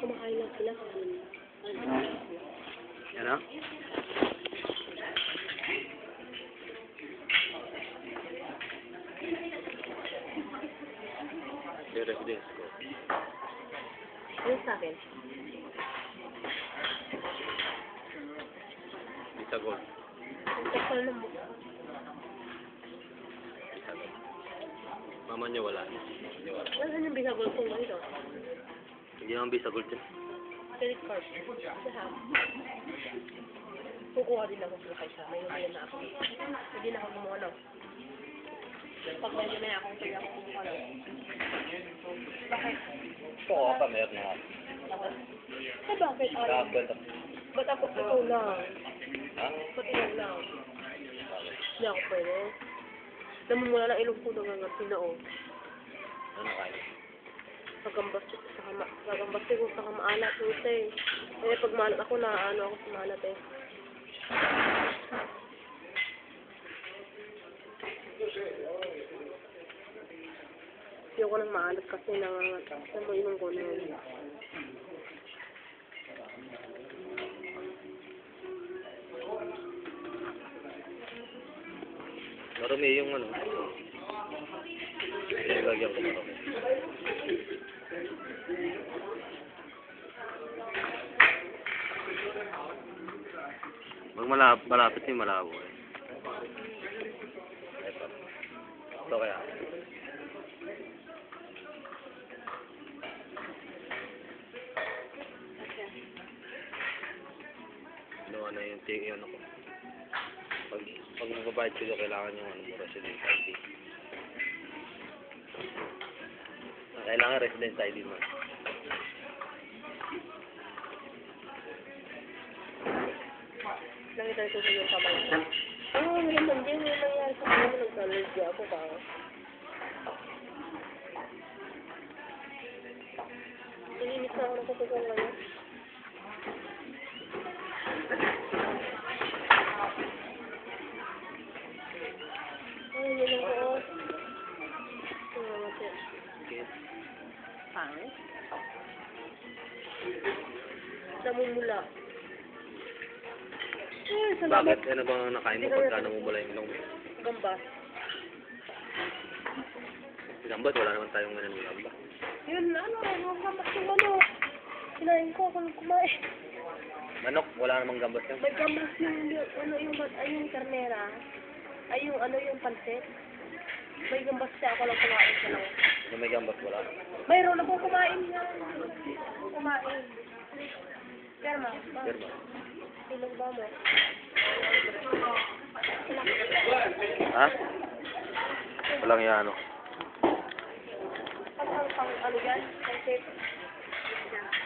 kumakain lang sila. Yan o. Yung residence ko. Ano sa akin? Visa Gold. Ang takal ng buka. Visa Gold. Mama niya wala. Hindi wala. Ano yung bisagol kong dito? Hindi naman Visa Gold yun. Credit card. Lahat. Kukuha din ako sa kaysa. May lumayan na ako. Hindi na ako gumawa na. Pag medyo may akong pwede ako kumuha na. Bakit? Ito ko pa, meron na ako. Bakit? Eh bakit? Ba't ako ikaw lang? Ha? Ba't ikaw lang? Hindi ako pwede. Namumula na ilong ko nangangat sinao. Ano kayo? Pagambas ko sa maalat eh. Eh pag maalat ako na ano ako sa maalat eh. Ayoko nang maalat kasi nangangat. Saan mo inong ko na yun? Marumi yung ano. Lagyan ko marumi. Malapit yung malabo eh. Ito kaya. Ano yung tingin ano ko. Pag magbabayad ko doon, kailangan yung ano mo, residence ID. Kailangan residence ID mo. Nakita ko sa yung kamay. Oo, naman din. May nangyari sa kanya. Nag-allergy ako ba? Nalinis na ako ng kutugang ngayon. Ay, yun ang buo. Pangit? Namumula. Bakit? Ano bang nakain mo pagka namumula yung ilong mo? Gambas. Gambas? Wala naman tayong ganun ng gambas. Yun, ano, gambas yung ano. Kinain ko ako nung kumain. Manok? Wala namang gambas yan. May gambas yung karnera. Ay, yung pansit. May gambas siya, ako lang kumain sa lang. Yung may gambas wala? Mayroon akong kumain niya. Kumain. Perma. Perma. Ilang ba mo? Ha? Walang yan ano. Ano yan? Pansit.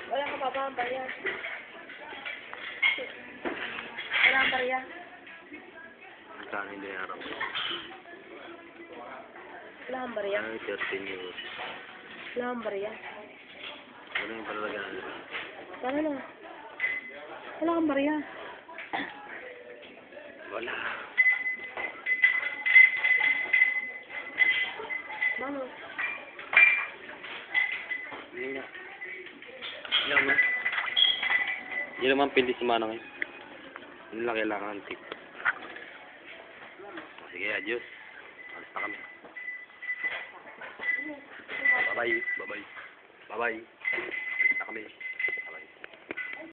Wala ka pa ba ang barya? Wala ang barya? Saan hindi araw? Wala ang barya? Ano yung 13 euros? Wala ang barya? Ano yung palalagan nila? Wala na. Wala kang barya. Wala. Mano? Hindi nga. Hindi naman. Hindi naman pindi si Manang eh. Hindi lang kailangan ng tip. Sige, adios. Alis na kami. Bye-bye. Bye-bye. Bye-bye.